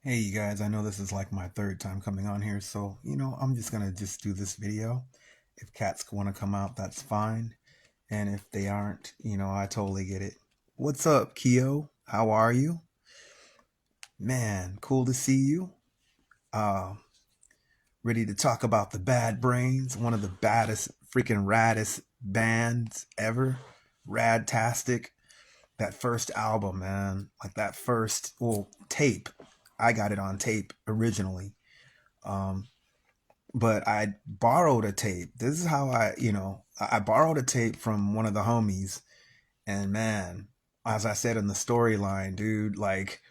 Hey you guys, I know this is like my third time coming on here, so I'm just gonna just do this video. If cats want to come out, that's fine. And if they aren't, I totally get it. What's up, Keo? How are you? Man, cool to see you. Uh, Ready to talk about the Bad Brains, one of the baddest, freaking raddest bands ever. Radtastic. That first album, man. Like that first, well, tape. I got it on tape originally. Um, but I borrowed a tape. This is how I borrowed a tape from one of the homies, and man, as I said in the storyline, dude, like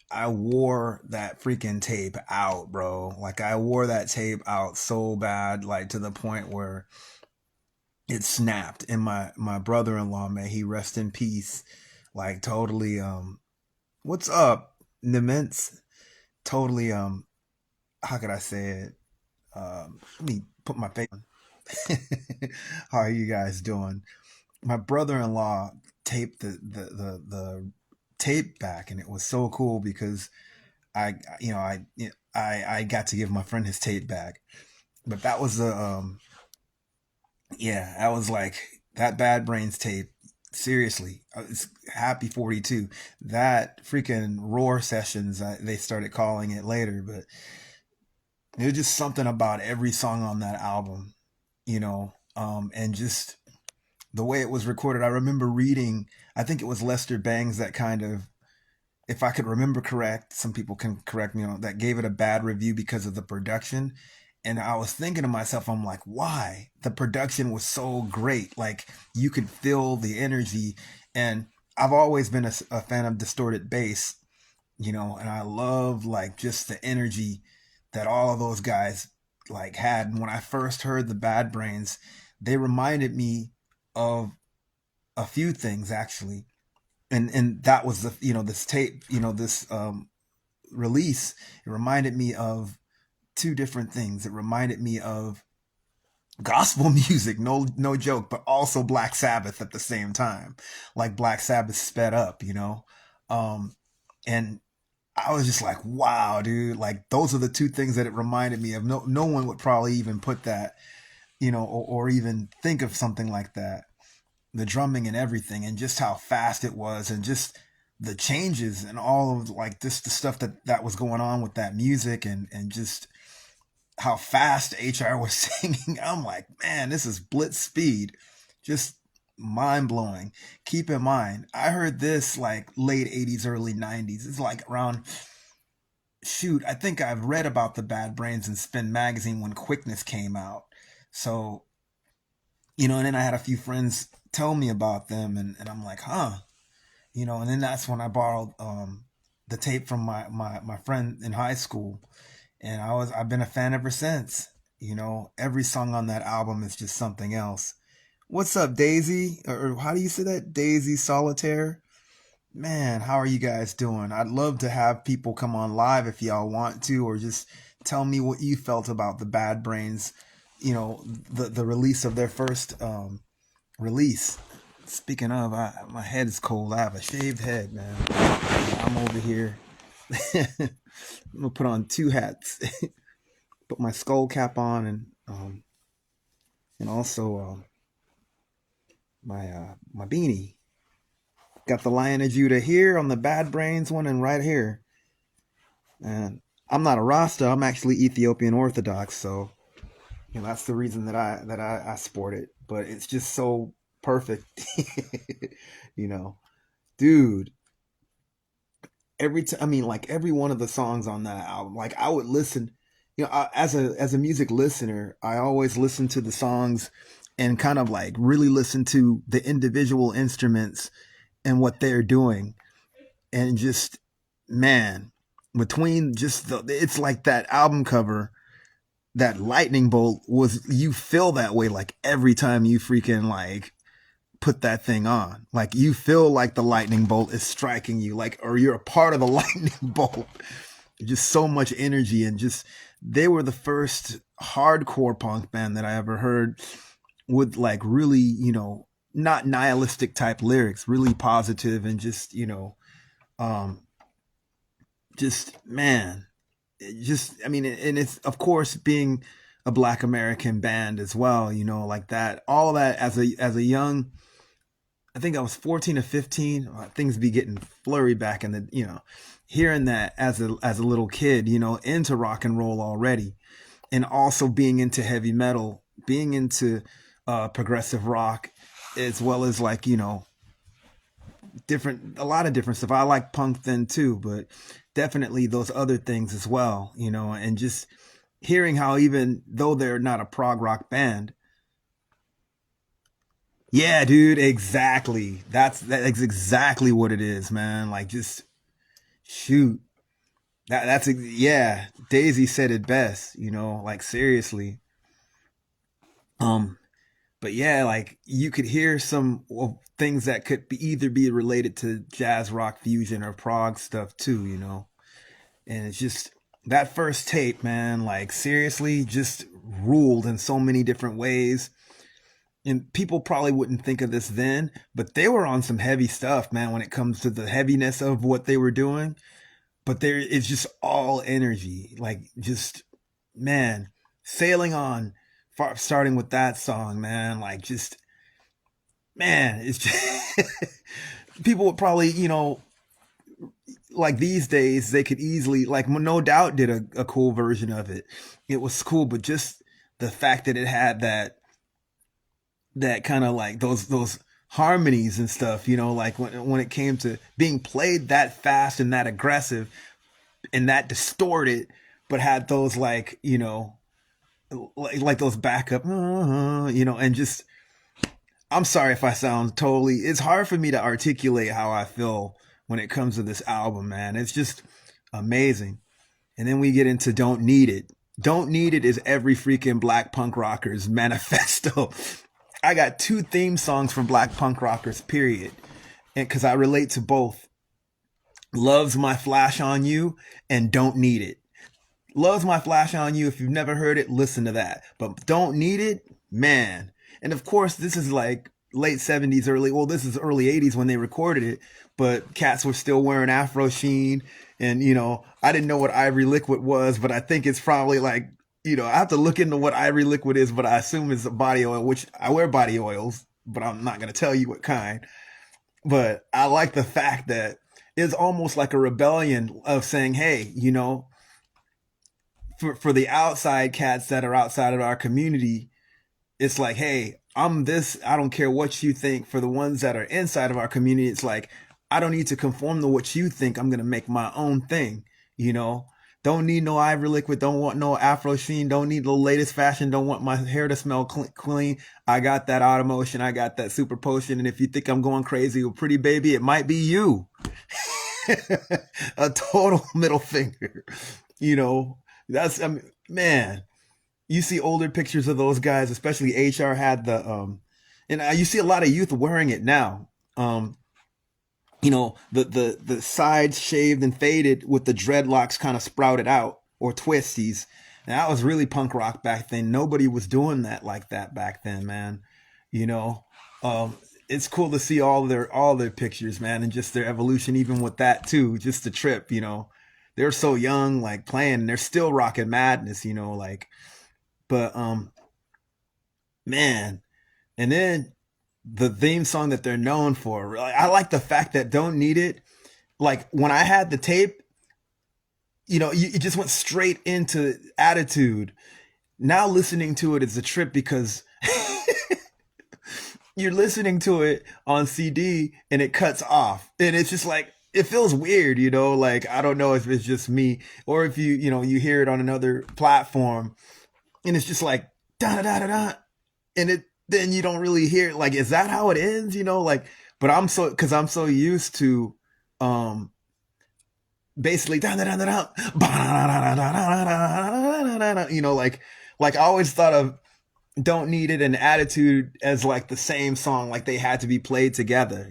I wore that freaking tape out, bro. Like I wore that tape out so bad, like to the point where it snapped. And my brother-in-law, may he rest in peace, like totally what's up, Nements? Totally how could I say it? Let me put my face on. How are you guys doing? My brother-in-law taped the tape back, and it was so cool because I you know I got to give my friend his tape back. But that was the yeah, that was like that Bad Brains tape. Seriously, it's Happy 42. That freaking Roar sessions, they started calling it later, but there's just something about every song on that album, and just the way it was recorded. I remember reading, I think it was Lester Bangs that kind of, if I could remember correct, some people can correct me on that, gave it a bad review because of the production. And I was thinking to myself, I'm like, why? The production was so great. Like you could feel the energy. And I've always been a fan of distorted bass, and I love like just the energy that all of those guys like had. And when I first heard the Bad Brains, they reminded me of a few things actually. And that was the this tape, this release. It reminded me of two different things. It reminded me of gospel music, no joke, but also Black Sabbath at the same time. Like Black Sabbath sped up, Um and I was just like, wow, dude, like those are the two things that it reminded me of. No one would probably even put that, or even think of something like that. The drumming and everything, and just how fast it was, and just the changes and all of like just the stuff that was going on with that music, and just how fast HR was singing. I'm like, man, this is blitz speed, just mind blowing. Keep in mind, I heard this like late 80s, early 90s. It's like around, shoot, I think I've read about the Bad Brains in Spin magazine when Quickness came out. So, and then I had a few friends tell me about them, and I'm like, huh, and then that's when I borrowed the tape from my friend in high school, and I've been a fan ever since. Every song on that album is just something else. What's up, Daisy? Or how do you say that? Daisy Solitaire? Man, how are you guys doing? I'd love to have people come on live if y'all want to, or just tell me what you felt about the Bad Brains, the release of their first release. Speaking of, my head is cold. I have a shaved head, man. I'm over here. I'm gonna put on two hats. Put my skull cap on, and also my beanie. Got the Lion of Judah here on the Bad Brains one, and right here. And I'm not a Rasta. I'm actually Ethiopian Orthodox, so that's the reason that I sport it. But it's just so perfect, you know, dude. Every time, I mean, like every one of the songs on that album, like I would listen. As a music listener, I always listen to the songs and kind of like really listen to the individual instruments and what they're doing, and just, man, between just it's like that album cover, that lightning bolt was, you feel that way like every time you freaking like put that thing on. Like you feel like the lightning bolt is striking you, like, or you're a part of the lightning bolt. Just so much energy, and just they were the first hardcore punk band that I ever heard with like really, not nihilistic type lyrics, really positive, and just, um just man, it just I mean, and it's of course being a Black American band as well, like that. All that as a young, I think I was 14 or 15. Things be getting flurry back in the, hearing that as a little kid, into rock and roll already, and also being into heavy metal, being into progressive rock, as well as like a lot of different stuff. I like punk then too, but definitely those other things as well, and just hearing how even though they're not a prog rock band, yeah, dude, exactly. That's exactly what it is, man. Like just shoot. Yeah, Daisy said it best, like seriously. Um but yeah, like you could hear some things that could either be related to jazz rock fusion or prog stuff too, and it's just that first tape, man, like seriously just ruled in so many different ways. And people probably wouldn't think of this then, but they were on some heavy stuff, man, when it comes to the heaviness of what they were doing. But there it's just all energy, like just man, sailing on, starting with that song, man, like just man, it's just people would probably, like these days they could easily like No Doubt did a cool version of it. It was cool, but just the fact that it had that kind of like those harmonies and stuff, like when it came to being played that fast and that aggressive and that distorted, but had those like like those backup, and just I'm sorry if I sound totally. It's hard for me to articulate how I feel when it comes to this album, man. It's just amazing. And then we get into Don't Need It. Don't Need It is every freaking black punk rocker's manifesto. I got two theme songs from black punk rockers, period. And because I relate to both. Loves My Flash on You and Don't Need It. Loves My Flash on You. If you've never heard it, listen to that. But Don't Need It, man. And of course, this is like late 70s, this is early 80s when they recorded it, but cats were still wearing Afro Sheen. And, I didn't know what Ivory Liquid was, but I think it's probably like, I have to look into what Ivory Liquid is, but I assume it's a body oil, which I wear body oils, but I'm not going to tell you what kind. But I like the fact that it's almost like a rebellion of saying, hey, for the outside cats that are outside of our community, it's like, hey, I'm this. I don't care what you think. For the ones that are inside of our community, it's like, I don't need to conform to what you think. I'm going to make my own thing, Don't need no Ivory Liquid. Don't want no Afro Sheen. Don't need the latest fashion. Don't want my hair to smell clean. I got that Automotion. I got that Super Potion. And if you think I'm going crazy with Pretty Baby, it might be you. A total middle finger. That's, I mean, man, you see older pictures of those guys, especially HR had and you see a lot of youth wearing it now. The sides shaved and faded with the dreadlocks kind of sprouted out or twisties. And that was really punk rock back then. Nobody was doing that like that back then, man. You know, it's cool to see all their pictures, man, and just their evolution, even with that too. Just the trip, they're so young, like playing, and they're still rocking madness, like. But man, and then the theme song that they're known for, I like the fact that Don't Need It. Like when I had the tape, it just went straight into Attitude. Now listening to it is a trip because you're listening to it on CD and it cuts off. And it's just like, it feels weird, like, I don't know if it's just me or if you hear it on another platform and it's just like, da da da da. And then you don't really hear, like, is that how it ends? Like, but cause I'm so used to, basically, da da da da da, like I always thought of Don't Need It and Attitude as like the same song, like they had to be played together,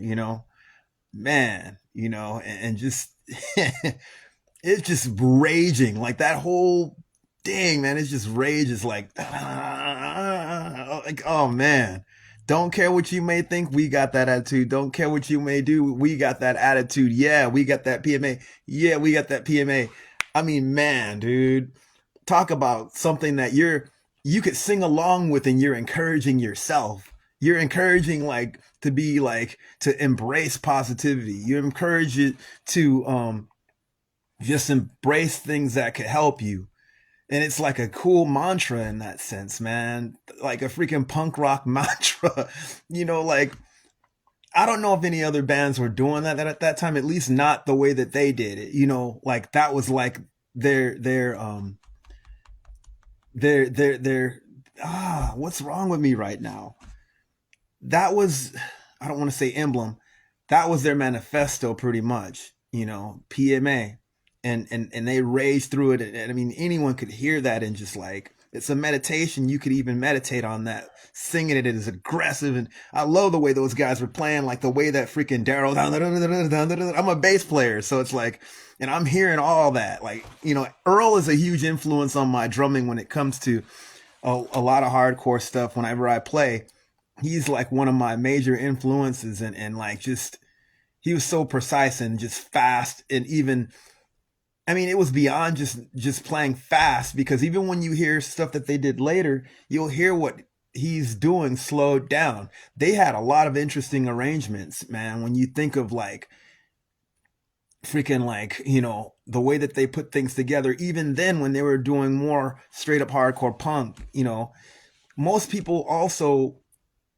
man, and just, it's just raging, like that whole thing, man, it's just rage is like, oh man, Don't care what you may think, we got that attitude. Don't care what you may do, we got that attitude. Yeah, we got that PMA. Yeah, we got that PMA. I mean, man, dude, talk about something that you could sing along with, and you're encouraging yourself. You're encouraging like to be like to embrace positivity. You encourage it to just embrace things that could help you. And it's like a cool mantra in that sense, man. Like a freaking punk rock mantra. Like I don't know if any other bands were doing that at that time, at least not the way that they did it. Like that was like their what's wrong with me right now? That was, I don't want to say emblem. That was their manifesto pretty much, PMA. And they raged through it. And I mean, anyone could hear that and just like, it's a meditation. You could even meditate on that, singing it as aggressive. And I love the way those guys were playing, like the way that freaking Daryl, I'm a bass player. So it's like, and I'm hearing all that. Like, Earl is a huge influence on my drumming when it comes to a lot of hardcore stuff whenever I play. He's like one of my major influences, and like just, he was so precise and just fast. And even, I mean, it was beyond just playing fast, because even when you hear stuff that they did later, you'll hear what he's doing slowed down. They had a lot of interesting arrangements, man. When you think of like freaking like, the way that they put things together, even then when they were doing more straight up hardcore punk, most people also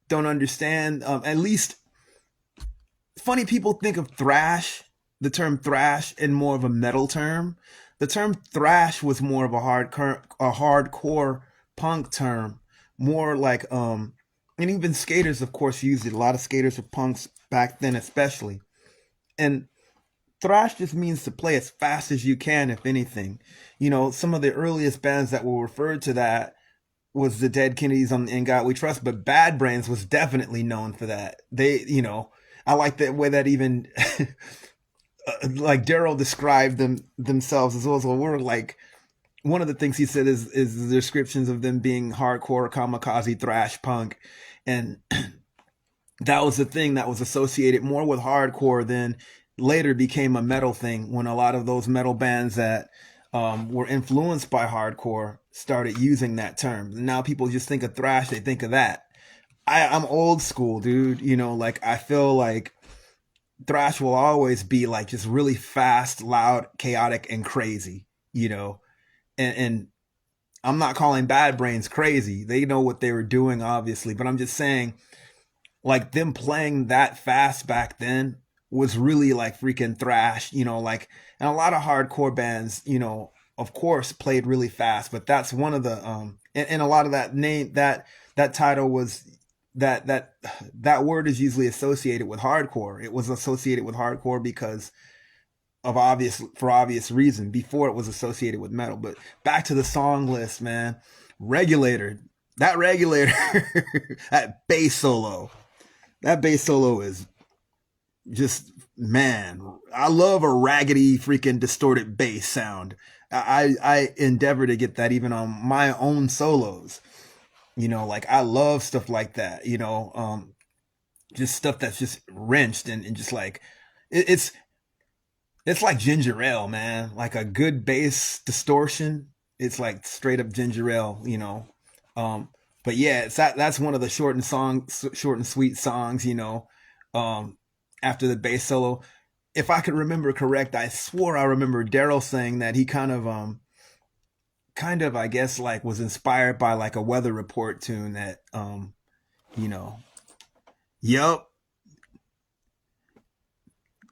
don't understand, at least funny people think of thrash, the term thrash, in more of a metal term. The term thrash was more of a hardcore punk term, more like and even skaters of course used it. A lot of skaters were punks back then especially. And thrash just means to play as fast as you can, if anything. Some of the earliest bands that were referred to that was the Dead Kennedys on In God We Trust, but Bad Brains was definitely known for that. I like the way that even like Daryl described themselves as well. So we're like, one of the things he said is the descriptions of them being hardcore kamikaze thrash punk, and that was the thing that was associated more with hardcore than later became a metal thing, when a lot of those metal bands that were influenced by hardcore started using that term. Now people just think of thrash, they think of that. I'm old school, dude. Like I feel like thrash will always be like just really fast, loud, chaotic, and crazy. And I'm not calling Bad Brains crazy. They know what they were doing, obviously, but I'm just saying, like them playing that fast back then was really like freaking thrash. Like, and a lot of hardcore bands, of course, played really fast, but that's one of the and a lot of that name that title was that word is usually associated with hardcore. It was associated with hardcore because of obvious reason. Before it was associated with metal. But back to the song list, man. Regulator. That regulator, that bass solo. That bass solo is just, man. I love a raggedy freaking distorted bass sound. I endeavor to get that even on my own solos. Like I love stuff like that, just stuff that's just wrenched and just like it's like ginger ale, man. Like a good bass distortion, it's like straight up ginger ale, but yeah, that's one of the short and sweet songs, um after the bass solo. If I could remember correct, I swore I remember Daryl saying that he kind of I guess like was inspired by like a Weather Report tune that you know yup.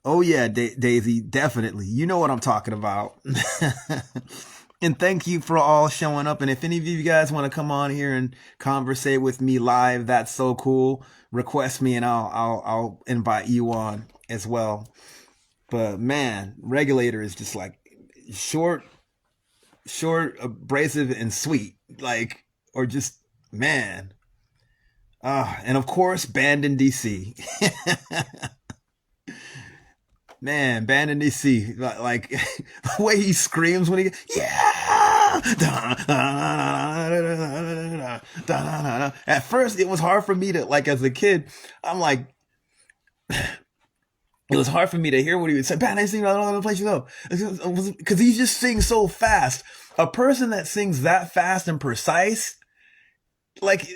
Oh yeah, Daisy, definitely, you know what I'm talking about. And thank you for all showing up, and if any of you guys want to come on here and conversate with me live, that's so cool. Request me and I'll invite you on as well. But man, Regulator is just like short, abrasive, and sweet. Like, or just, man. And of course, Banned in DC. Man, Band in DC, like the way he screams when he, yeah. At first, it was hard for me to like as a kid. I'm like, it was hard for me to hear what he would say. Band in DC, I don't know the place you go, because he just sings so fast. A person that sings that fast and precise, like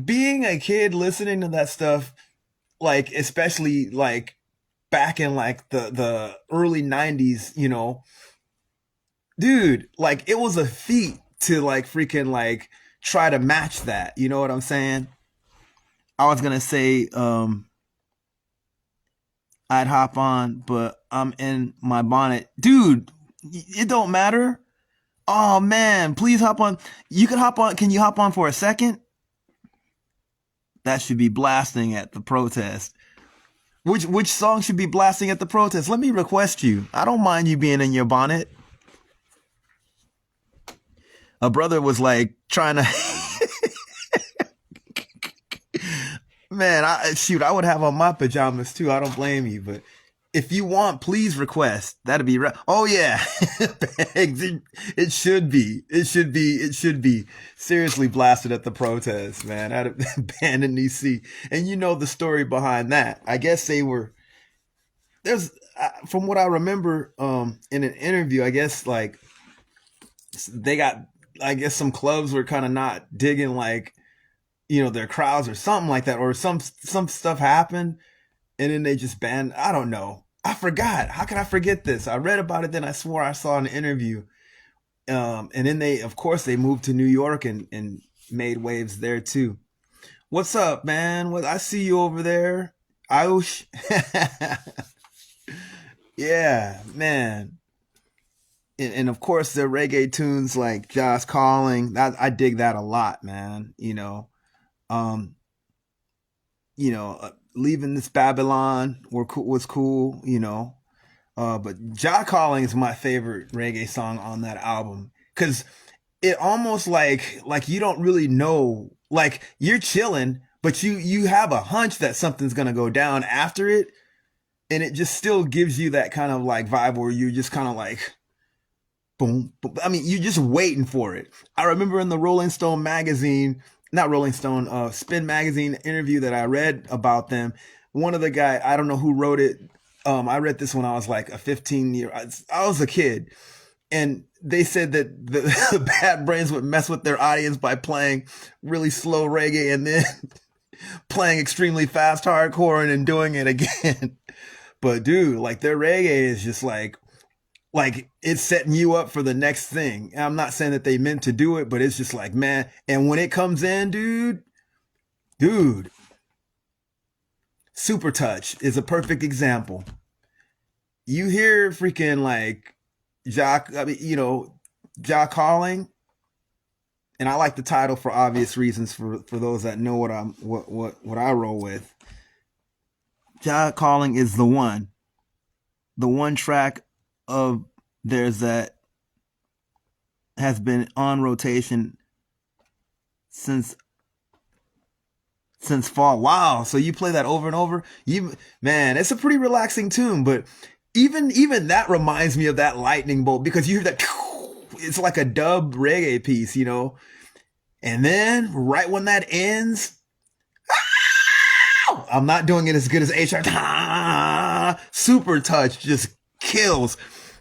being a kid listening to that stuff, like especially like back in like the early 90s, dude, like it was a feat to like freaking like try to match that. You know what I'm saying? I was gonna say I'd hop on, but I'm in my bonnet. Dude, it don't matter. Oh man, please hop on. You can hop on. Can you hop on for a second? That should be blasting at the protest. Which song should be blasting at the protest? Let me request you. I don't mind you being in your bonnet. A brother was like trying to man, I would have on my pajamas too. I don't blame you, but if you want, please request. That'd be right. Oh yeah, it should be. It should be. It should be seriously blasted at the protest, man. Out of banned in DC, and you know the story behind that. I guess they were there's from what I remember in an interview. I guess like they got. I guess some clubs were kind of not digging like their crowds or something like that, or some stuff happened and then they just banned. I don't know. I forgot. How can I forget this? I read about it, then I swore I saw an interview. And then they, of course, they moved to New York and made waves there too. What's up, man? What I see you over there, Ayush. Yeah, man. And of course, the reggae tunes like Josh Calling. I dig that a lot, man. Um, leaving this Babylon was cool, but Ja Calling is my favorite reggae song on that album because it almost like you don't really know, like you're chilling, but you have a hunch that something's gonna go down after it, and it just still gives you that kind of like vibe where you're just kind of like boom, boom. I mean, you're just waiting for it. I remember in the Rolling Stone magazine, not Rolling Stone, Spin magazine interview that I read about them. One of the guy, I don't know who wrote it. I read this when I was like a 15-year. I was a kid, and they said that the Bad Brains would mess with their audience by playing really slow reggae and then playing extremely fast hardcore and then doing it again. But dude, like their reggae is just like it's setting you up for the next thing. And I'm not saying that they meant to do it, but it's just like, man. And when it comes in, dude, Super Touch is a perfect example. You hear freaking like Ja Calling, and I like the title for obvious reasons for those that know what I roll with. Ja Calling is the one track of theirs that has been on rotation since fall. Wow. So you play that over and over. Man, it's a pretty relaxing tune, but even that reminds me of that lightning bolt because you hear that it's like a dub reggae piece, And then right when that ends, I'm not doing it as good as HR. Super Touch just kills.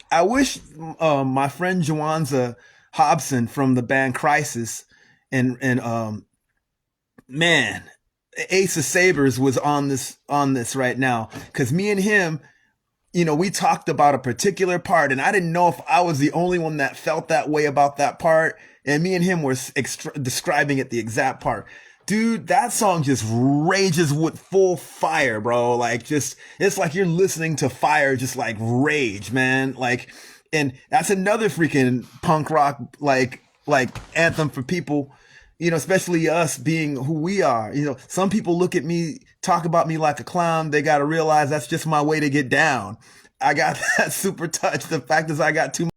I wish my friend Jawanza Hobson from the band Crisis and man, Ace of Sabers was on this right now because me and him, we talked about a particular part, and I didn't know if I was the only one that felt that way about that part, and me and him were describing it the exact part. Dude, that song just rages with full fire, bro. Like it's like you're listening to fire just like rage, man. Like, and that's another freaking punk rock, like anthem for people, especially us being who we are. Some people look at me, talk about me like a clown. They got to realize that's just my way to get down. I got that Super Touch. The fact is I got too